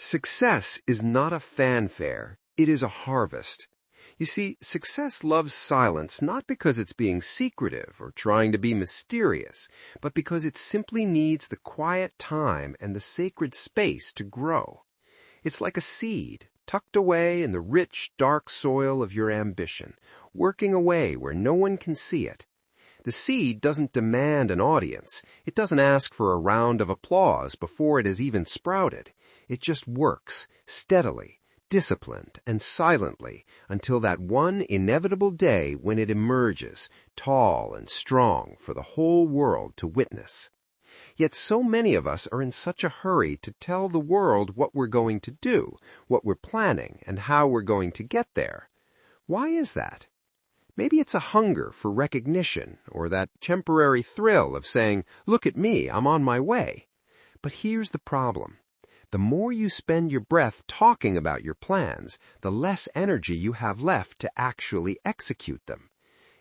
Success is not a fanfare, it is a harvest. You see, success loves silence not because it's being secretive or trying to be mysterious, but because it simply needs the quiet time and the sacred space to grow. It's like a seed, tucked away in the rich, dark soil of your ambition, working away where no one can see it. The seed doesn't demand an audience. It doesn't ask for a round of applause before it has even sprouted. It just works, steadily, disciplined, and silently, until that one inevitable day when it emerges, tall and strong for the whole world to witness. Yet so many of us are in such a hurry to tell the world what we're going to do, what we're planning, and how we're going to get there. Why is that? Maybe it's a hunger for recognition, or that temporary thrill of saying, "Look at me, I'm on my way." But here's the problem. The more you spend your breath talking about your plans, the less energy you have left to actually execute them.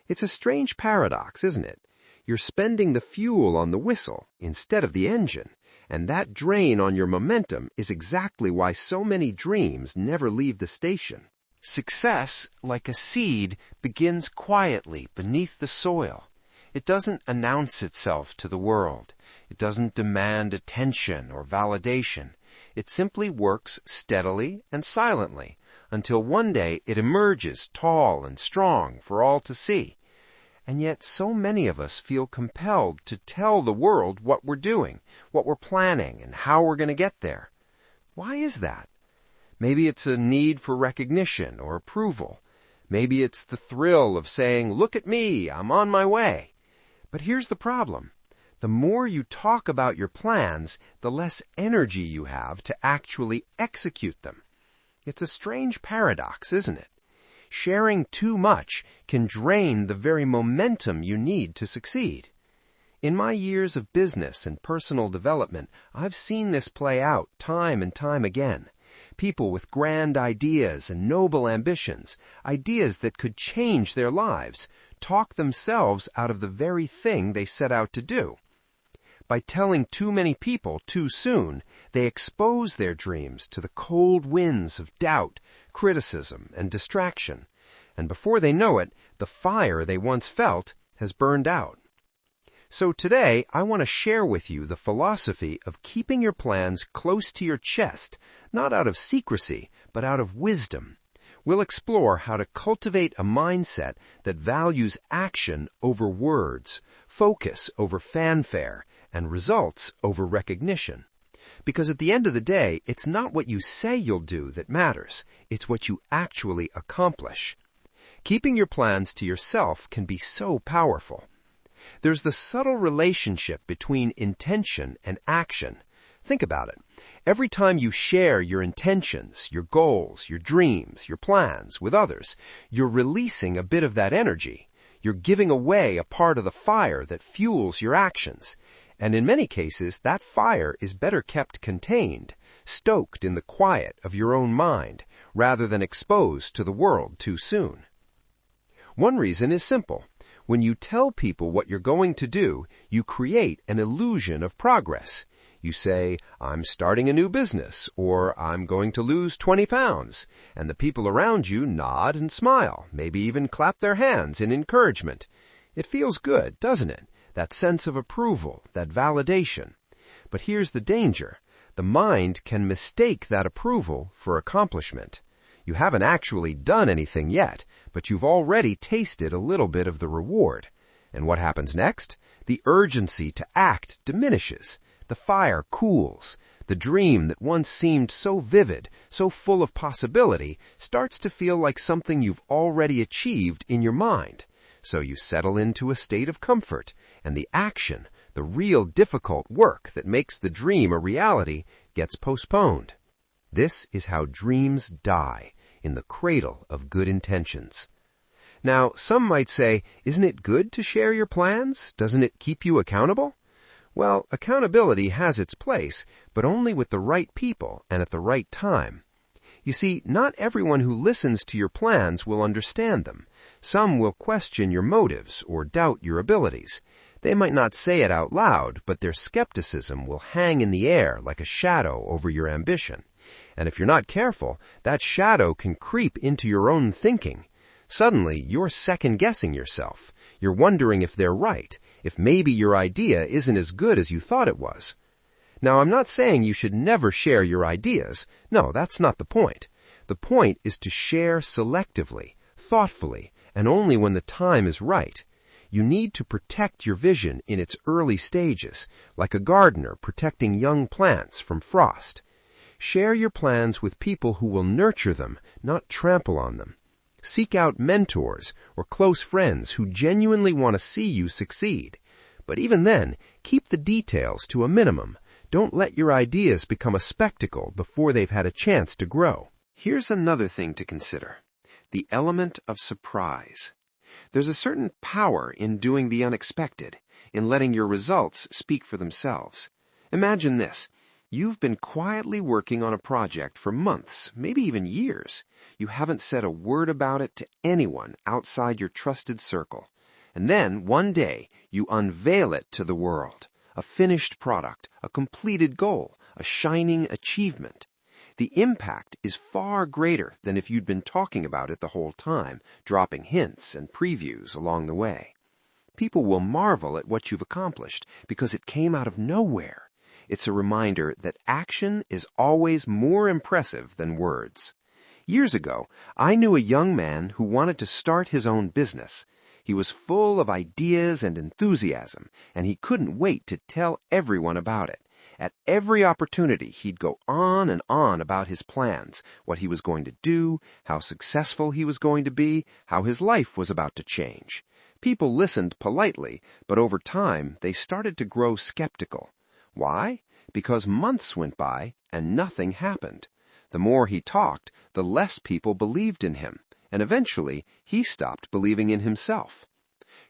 It's a strange paradox, isn't it? You're spending the fuel on the whistle instead of the engine, and that drain on your momentum is exactly why so many dreams never leave the station. Success, like a seed, begins quietly beneath the soil. It doesn't announce itself to the world. It doesn't demand attention or validation. It simply works steadily and silently until one day it emerges tall and strong for all to see. And yet so many of us feel compelled to tell the world what we're doing, what we're planning, and how we're going to get there. Why is that? Maybe it's a need for recognition or approval. Maybe it's the thrill of saying, "Look at me, I'm on my way." But here's the problem. The more you talk about your plans, the less energy you have to actually execute them. It's a strange paradox, isn't it? Sharing too much can drain the very momentum you need to succeed. In my years of business and personal development, I've seen this play out time and time again. People with grand ideas and noble ambitions, ideas that could change their lives, talk themselves out of the very thing they set out to do. By telling too many people too soon, they expose their dreams to the cold winds of doubt, criticism, and distraction. And before they know it, the fire they once felt has burned out. So today, I want to share with you the philosophy of keeping your plans close to your chest, not out of secrecy, but out of wisdom. We'll explore how to cultivate a mindset that values action over words, focus over fanfare, and results over recognition. Because at the end of the day, it's not what you say you'll do that matters. It's what you actually accomplish. Keeping your plans to yourself can be so powerful. There's the subtle relationship between intention and action. Think about it. Every time you share your intentions, your goals, your dreams, your plans with others, you're releasing a bit of that energy. You're giving away a part of the fire that fuels your actions. And in many cases, that fire is better kept contained, stoked in the quiet of your own mind, rather than exposed to the world too soon. One reason is simple. When you tell people what you're going to do, you create an illusion of progress. You say, "I'm starting a new business," or "I'm going to lose 20 pounds," and the people around you nod and smile, maybe even clap their hands in encouragement. It feels good, doesn't it? That sense of approval, that validation. But here's the danger. The mind can mistake that approval for accomplishment. You haven't actually done anything yet, but you've already tasted a little bit of the reward. And what happens next? The urgency to act diminishes. The fire cools. The dream that once seemed so vivid, so full of possibility, starts to feel like something you've already achieved in your mind. So you settle into a state of comfort, and the action, the real difficult work that makes the dream a reality, gets postponed. This is how dreams die, in the cradle of good intentions. Now, some might say, isn't it good to share your plans? Doesn't it keep you accountable? Well, accountability has its place, but only with the right people and at the right time. You see, not everyone who listens to your plans will understand them. Some will question your motives or doubt your abilities. They might not say it out loud, but their skepticism will hang in the air like a shadow over your ambition. And if you're not careful, that shadow can creep into your own thinking. Suddenly, you're second-guessing yourself. You're wondering if they're right, if maybe your idea isn't as good as you thought it was. Now, I'm not saying you should never share your ideas. No, that's not the point. The point is to share selectively, thoughtfully, and only when the time is right. You need to protect your vision in its early stages, like a gardener protecting young plants from frost. Share your plans with people who will nurture them, not trample on them. Seek out mentors or close friends who genuinely want to see you succeed. But even then, keep the details to a minimum. Don't let your ideas become a spectacle before they've had a chance to grow. Here's another thing to consider: the element of surprise. There's a certain power in doing the unexpected, in letting your results speak for themselves. Imagine this. You've been quietly working on a project for months, maybe even years. You haven't said a word about it to anyone outside your trusted circle. And then, one day, you unveil it to the world. A finished product, a completed goal, a shining achievement. The impact is far greater than if you'd been talking about it the whole time, dropping hints and previews along the way. People will marvel at what you've accomplished because it came out of nowhere. It's a reminder that action is always more impressive than words. Years ago, I knew a young man who wanted to start his own business. He was full of ideas and enthusiasm, and he couldn't wait to tell everyone about it. At every opportunity, he'd go on and on about his plans, what he was going to do, how successful he was going to be, how his life was about to change. People listened politely, but over time, they started to grow skeptical. Why? Because months went by and nothing happened. The more he talked, the less people believed in him, and eventually he stopped believing in himself.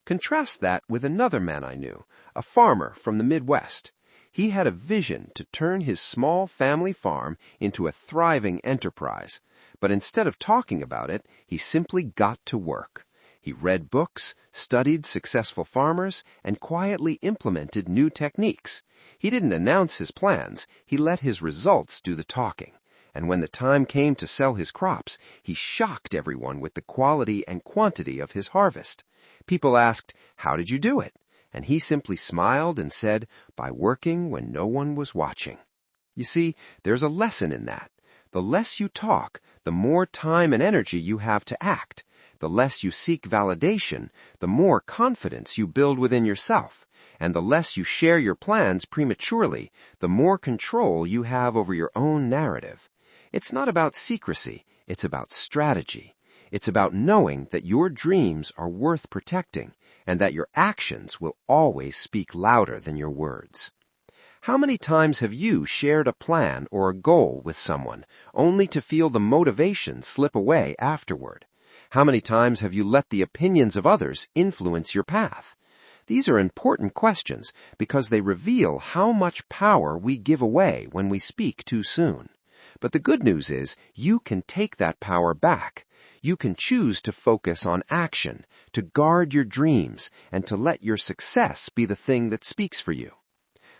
Contrast that with another man I knew, a farmer from the Midwest. He had a vision to turn his small family farm into a thriving enterprise, but instead of talking about it, he simply got to work. He read books, studied successful farmers, and quietly implemented new techniques. He didn't announce his plans, he let his results do the talking. And when the time came to sell his crops, he shocked everyone with the quality and quantity of his harvest. People asked, "How did you do it?" And he simply smiled and said, "By working when no one was watching." You see, there's a lesson in that. The less you talk, the more time and energy you have to act. The less you seek validation, the more confidence you build within yourself. And the less you share your plans prematurely, the more control you have over your own narrative. It's not about secrecy, it's about strategy. It's about knowing that your dreams are worth protecting and that your actions will always speak louder than your words. How many times have you shared a plan or a goal with someone only to feel the motivation slip away afterward? How many times have you let the opinions of others influence your path? These are important questions because they reveal how much power we give away when we speak too soon. But the good news is you can take that power back. You can choose to focus on action, to guard your dreams, and to let your success be the thing that speaks for you.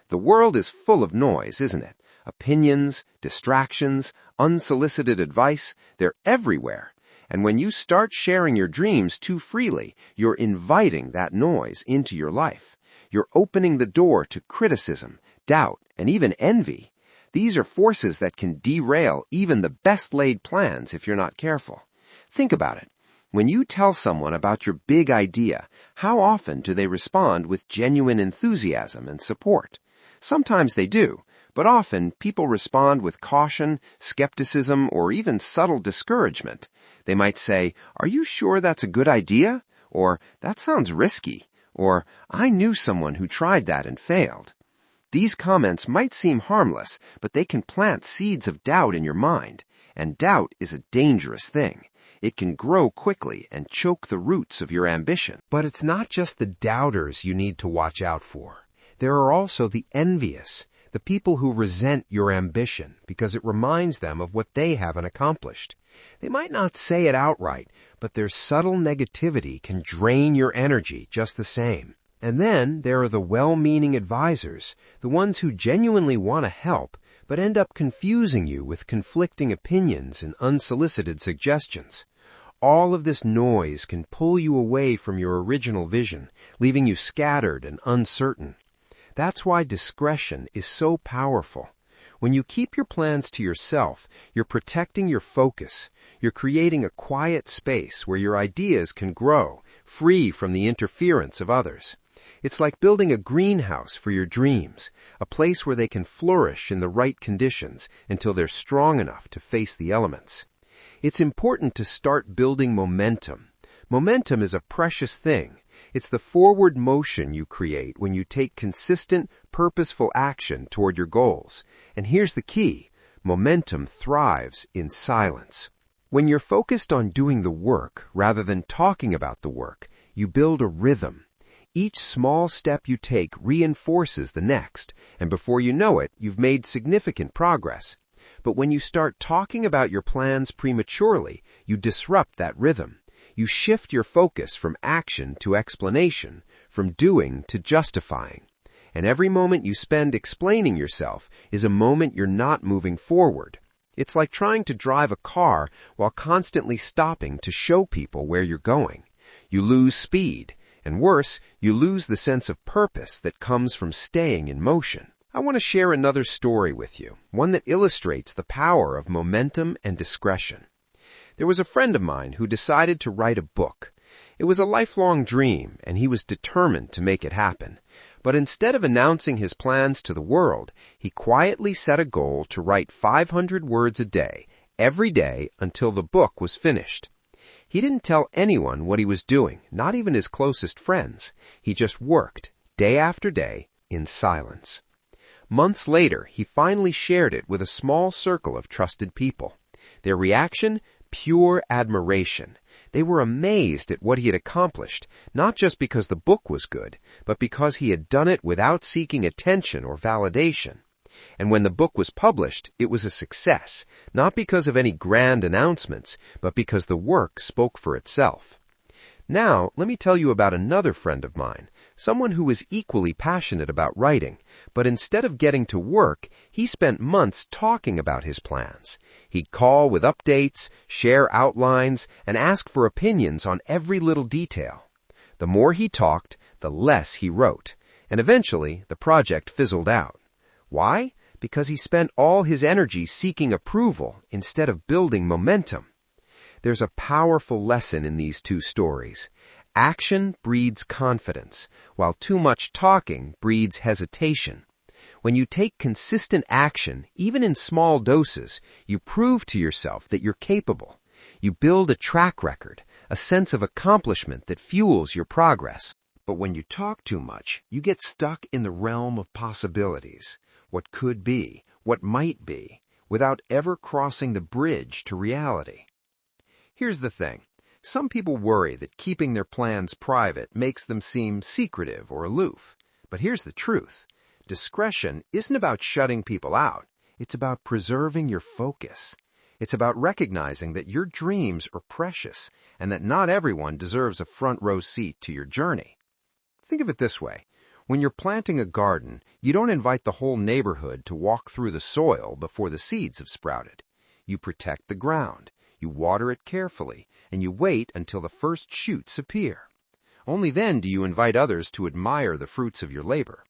The world is full of noise, isn't it? Opinions, distractions, unsolicited advice, they're everywhere. And when you start sharing your dreams too freely, you're inviting that noise into your life. You're opening the door to criticism, doubt, and even envy. These are forces that can derail even the best-laid plans if you're not careful. Think about it. When you tell someone about your big idea, how often do they respond with genuine enthusiasm and support? Sometimes they do, but often people respond with caution, skepticism, or even subtle discouragement. They might say, "Are you sure that's a good idea?" Or, "That sounds risky." Or, "I knew someone who tried that and failed." These comments might seem harmless, but they can plant seeds of doubt in your mind, and doubt is a dangerous thing. It can grow quickly and choke the roots of your ambition. But it's not just the doubters you need to watch out for. There are also the envious, the people who resent your ambition because it reminds them of what they haven't accomplished. They might not say it outright, but their subtle negativity can drain your energy just the same. And then there are the well-meaning advisors, the ones who genuinely want to help, but end up confusing you with conflicting opinions and unsolicited suggestions. All of this noise can pull you away from your original vision, leaving you scattered and uncertain. That's why discretion is so powerful. When you keep your plans to yourself, you're protecting your focus. You're creating a quiet space where your ideas can grow, free from the interference of others. It's like building a greenhouse for your dreams, a place where they can flourish in the right conditions until they're strong enough to face the elements. It's important to start building momentum. Momentum is a precious thing. It's the forward motion you create when you take consistent, purposeful action toward your goals. And here's the key: momentum thrives in silence. When you're focused on doing the work rather than talking about the work, you build a rhythm. Each small step you take reinforces the next, and before you know it, you've made significant progress. But when you start talking about your plans prematurely, you disrupt that rhythm. You shift your focus from action to explanation, from doing to justifying. And every moment you spend explaining yourself is a moment you're not moving forward. It's like trying to drive a car while constantly stopping to show people where you're going. You lose speed, and worse, you lose the sense of purpose that comes from staying in motion. I want to share another story with you, one that illustrates the power of momentum and discretion. There was a friend of mine who decided to write a book. It was a lifelong dream, and he was determined to make it happen. But instead of announcing his plans to the world, he quietly set a goal to write 500 words a day, every day until the book was finished. He didn't tell anyone what he was doing, not even his closest friends. He just worked, day after day, in silence. Months later, he finally shared it with a small circle of trusted people. Their reaction? Pure admiration. They were amazed at what he had accomplished, not just because the book was good, but because he had done it without seeking attention or validation. And when the book was published, it was a success, not because of any grand announcements, but because the work spoke for itself. Now, let me tell you about another friend of mine, someone who was equally passionate about writing, but instead of getting to work, he spent months talking about his plans. He'd call with updates, share outlines, and ask for opinions on every little detail. The more he talked, the less he wrote, and eventually the project fizzled out. Why? Because he spent all his energy seeking approval instead of building momentum. There's a powerful lesson in these two stories. Action breeds confidence, while too much talking breeds hesitation. When you take consistent action, even in small doses, you prove to yourself that you're capable. You build a track record, a sense of accomplishment that fuels your progress. But when you talk too much, you get stuck in the realm of possibilities, what could be, what might be, without ever crossing the bridge to reality. Here's the thing. Some people worry that keeping their plans private makes them seem secretive or aloof. But here's the truth. Discretion isn't about shutting people out. It's about preserving your focus. It's about recognizing that your dreams are precious and that not everyone deserves a front row seat to your journey. Think of it this way. When you're planting a garden, you don't invite the whole neighborhood to walk through the soil before the seeds have sprouted. You protect the ground. You water it carefully, and you wait until the first shoots appear. Only then do you invite others to admire the fruits of your labor.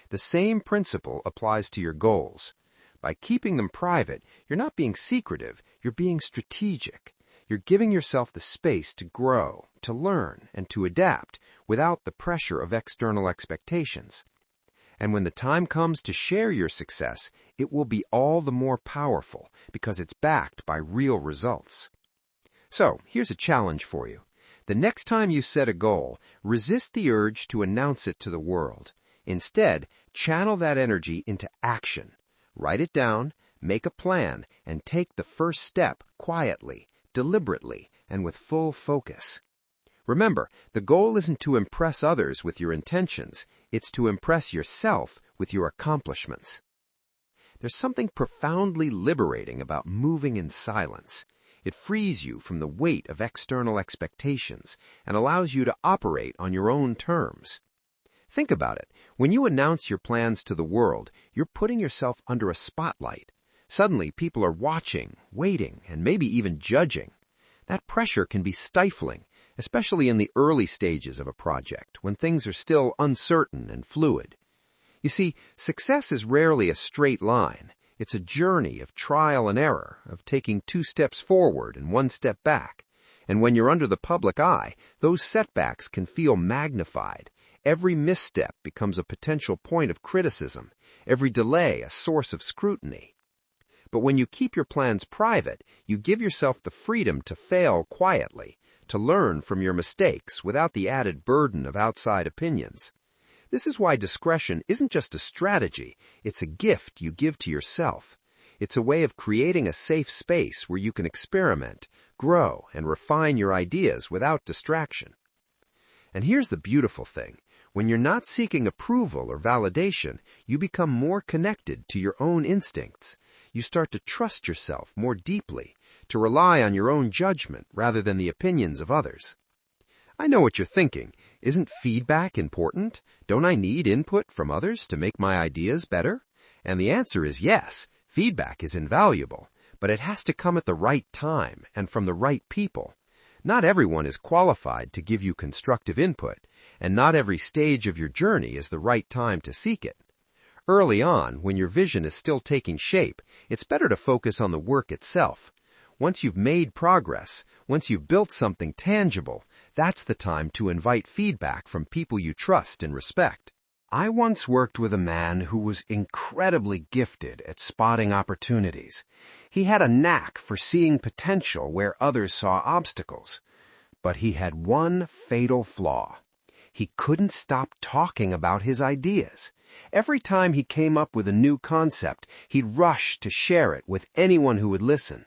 The same principle applies to your goals. By keeping them private, you're not being secretive, you're being strategic. You're giving yourself the space to grow, to learn, and to adapt without the pressure of external expectations. And when the time comes to share your success, it will be all the more powerful because it's backed by real results. So, here's a challenge for you. The next time you set a goal, resist the urge to announce it to the world. Instead, channel that energy into action. Write it down, make a plan, and take the first step quietly, deliberately, and with full focus. Remember, the goal isn't to impress others with your intentions. It's to impress yourself with your accomplishments. There's something profoundly liberating about moving in silence. It frees you from the weight of external expectations and allows you to operate on your own terms. Think about it. When you announce your plans to the world, you're putting yourself under a spotlight. Suddenly, people are watching, waiting, and maybe even judging. That pressure can be stifling, especially in the early stages of a project, when things are still uncertain and fluid. You see, success is rarely a straight line. It's a journey of trial and error, of taking 2 steps forward and 1 step back. And when you're under the public eye, those setbacks can feel magnified. Every misstep becomes a potential point of criticism, every delay a source of scrutiny. But when you keep your plans private, you give yourself the freedom to fail quietly, to learn from your mistakes without the added burden of outside opinions. This is why discretion isn't just a strategy, it's a gift you give to yourself. It's a way of creating a safe space where you can experiment, grow, and refine your ideas without distraction. And here's the beautiful thing. When you're not seeking approval or validation, you become more connected to your own instincts. You start to trust yourself more deeply, to rely on your own judgment rather than the opinions of others. I know what you're thinking. Isn't feedback important? Don't I need input from others to make my ideas better? And the answer is yes, feedback is invaluable, but it has to come at the right time and from the right people. Not everyone is qualified to give you constructive input, and not every stage of your journey is the right time to seek it. Early on, when your vision is still taking shape, it's better to focus on the work itself. Once you've made progress, once you've built something tangible, that's the time to invite feedback from people you trust and respect. I once worked with a man who was incredibly gifted at spotting opportunities. He had a knack for seeing potential where others saw obstacles. But he had one fatal flaw. He couldn't stop talking about his ideas. Every time he came up with a new concept, he'd rush to share it with anyone who would listen.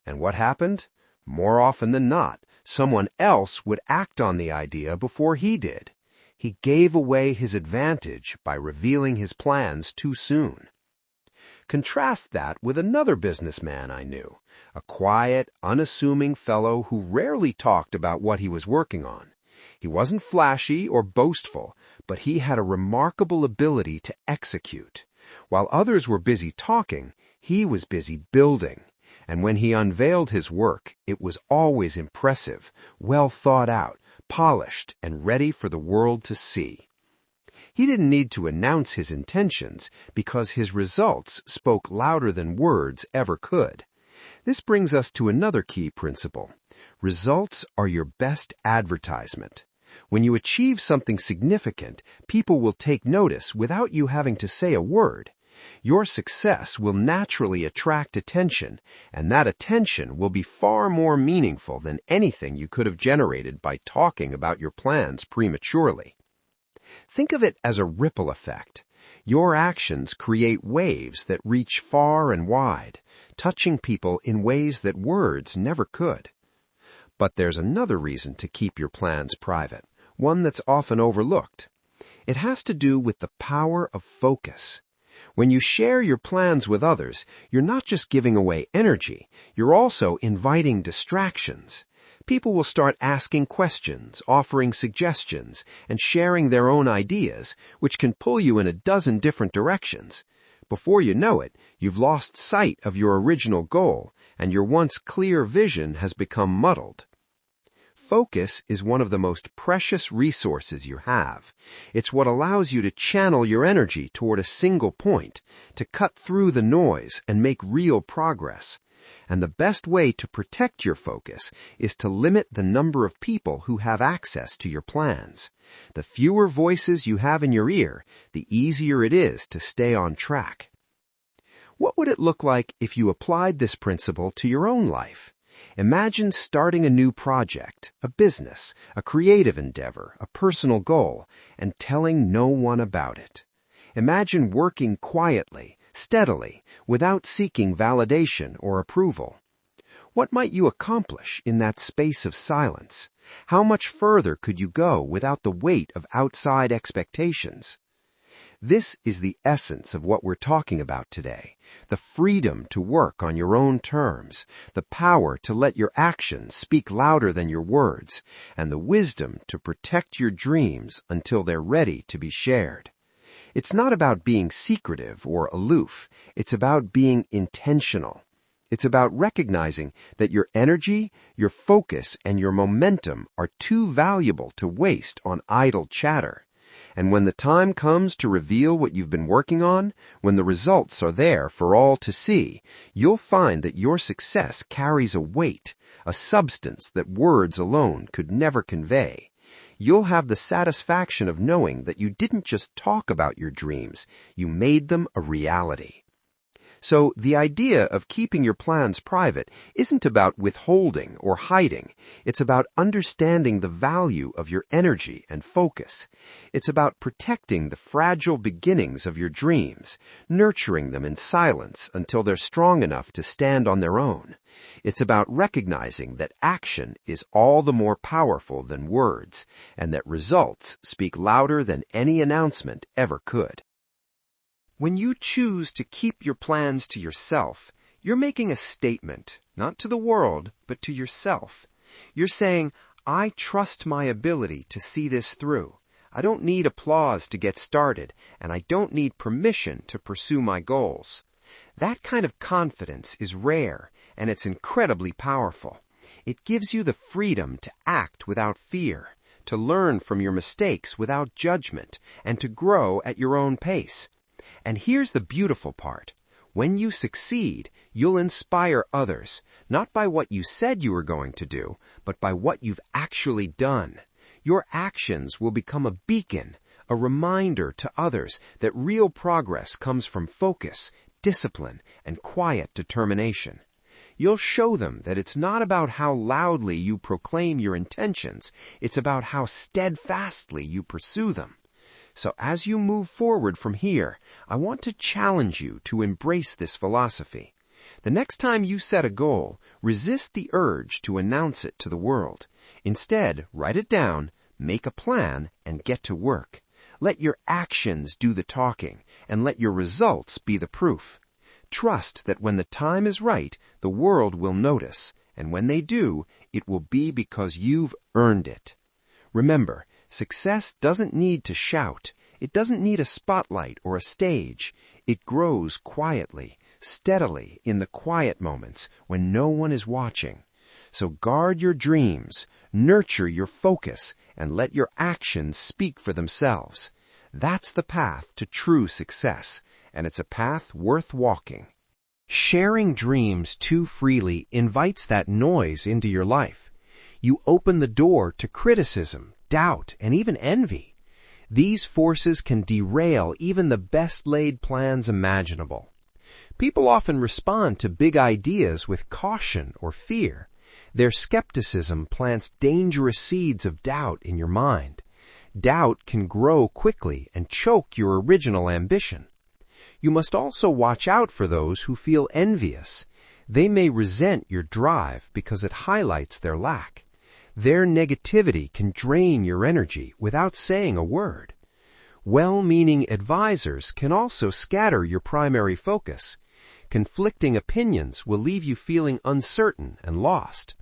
And what happened? More often than not, someone else would act on the idea before he did. He gave away his advantage by revealing his plans too soon. Contrast that with another businessman I knew, a quiet, unassuming fellow who rarely talked about what he was working on. He wasn't flashy or boastful, but he had a remarkable ability to execute. While others were busy talking, he was busy building. And when he unveiled his work, it was always impressive, well thought out, polished, and ready for the world to see. He didn't need to announce his intentions because his results spoke louder than words ever could. This brings us to another key principle. Results are your best advertisement. When you achieve something significant, people will take notice without you having to say a word. Your success will naturally attract attention, and that attention will be far more meaningful than anything you could have generated by talking about your plans prematurely. Think of it as a ripple effect. Your actions create waves that reach far and wide, touching people in ways that words never could. But there's another reason to keep your plans private, one that's often overlooked. It has to do with the power of focus. When you share your plans with others, you're not just giving away energy, you're also inviting distractions. People will start asking questions, offering suggestions, and sharing their own ideas, which can pull you in a dozen different directions. Before you know it, you've lost sight of your original goal, and your once clear vision has become muddled. Focus is one of the most precious resources you have. It's what allows you to channel your energy toward a single point, to cut through the noise and make real progress. And the best way to protect your focus is to limit the number of people who have access to your plans. The fewer voices you have in your ear, the easier it is to stay on track. What would it look like if you applied this principle to your own life? Imagine starting a new project, a business, a creative endeavor, a personal goal, and telling no one about it. Imagine working quietly, steadily, without seeking validation or approval. What might you accomplish in that space of silence? How much further could you go without the weight of outside expectations? This is the essence of what we're talking about today. The freedom to work on your own terms, the power to let your actions speak louder than your words, and the wisdom to protect your dreams until they're ready to be shared. It's not about being secretive or aloof. It's about being intentional. It's about recognizing that your energy, your focus, and your momentum are too valuable to waste on idle chatter. And when the time comes to reveal what you've been working on, when the results are there for all to see, you'll find that your success carries a weight, a substance that words alone could never convey. You'll have the satisfaction of knowing that you didn't just talk about your dreams, you made them a reality. So the idea of keeping your plans private isn't about withholding or hiding. It's about understanding the value of your energy and focus. It's about protecting the fragile beginnings of your dreams, nurturing them in silence until they're strong enough to stand on their own. It's about recognizing that action is all the more powerful than words, and that results speak louder than any announcement ever could. When you choose to keep your plans to yourself, you're making a statement, not to the world, but to yourself. You're saying, I trust my ability to see this through. I don't need applause to get started, and I don't need permission to pursue my goals. That kind of confidence is rare, and it's incredibly powerful. It gives you the freedom to act without fear, to learn from your mistakes without judgment, and to grow at your own pace. And here's the beautiful part. When you succeed, you'll inspire others, not by what you said you were going to do, but by what you've actually done. Your actions will become a beacon, a reminder to others that real progress comes from focus, discipline, and quiet determination. You'll show them that it's not about how loudly you proclaim your intentions, it's about how steadfastly you pursue them. So as you move forward from here, I want to challenge you to embrace this philosophy. The next time you set a goal, resist the urge to announce it to the world. Instead, write it down, make a plan, and get to work. Let your actions do the talking, and let your results be the proof. Trust that when the time is right, the world will notice, and when they do, it will be because you've earned it. Remember, success doesn't need to shout. It doesn't need a spotlight or a stage. It grows quietly, steadily in the quiet moments when no one is watching. So guard your dreams, nurture your focus, and let your actions speak for themselves. That's the path to true success, and it's a path worth walking. Sharing dreams too freely invites that noise into your life. You open the door to criticism, doubt, and even envy. These forces can derail even the best-laid plans imaginable. People often respond to big ideas with caution or fear. Their skepticism plants dangerous seeds of doubt in your mind. Doubt can grow quickly and choke your original ambition. You must also watch out for those who feel envious. They may resent your drive because it highlights their lack. Their negativity can drain your energy without saying a word. Well-meaning advisors can also scatter your primary focus. Conflicting opinions will leave you feeling uncertain and lost.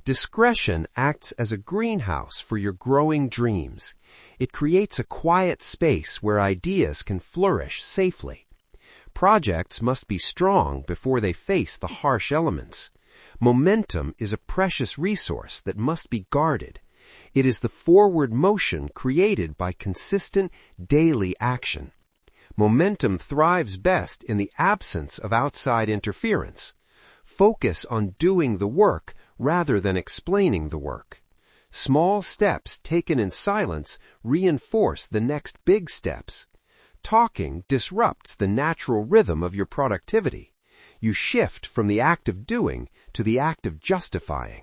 Discretion acts as a greenhouse for your growing dreams. It creates a quiet space where ideas can flourish safely. Projects must be strong before they face the harsh elements. Momentum is a precious resource that must be guarded. It is the forward motion created by consistent daily action. Momentum thrives best in the absence of outside interference. Focus on doing the work rather than explaining the work. Small steps taken in silence reinforce the next big steps. Talking disrupts the natural rhythm of your productivity. You shift from the act of doing to the act of justifying.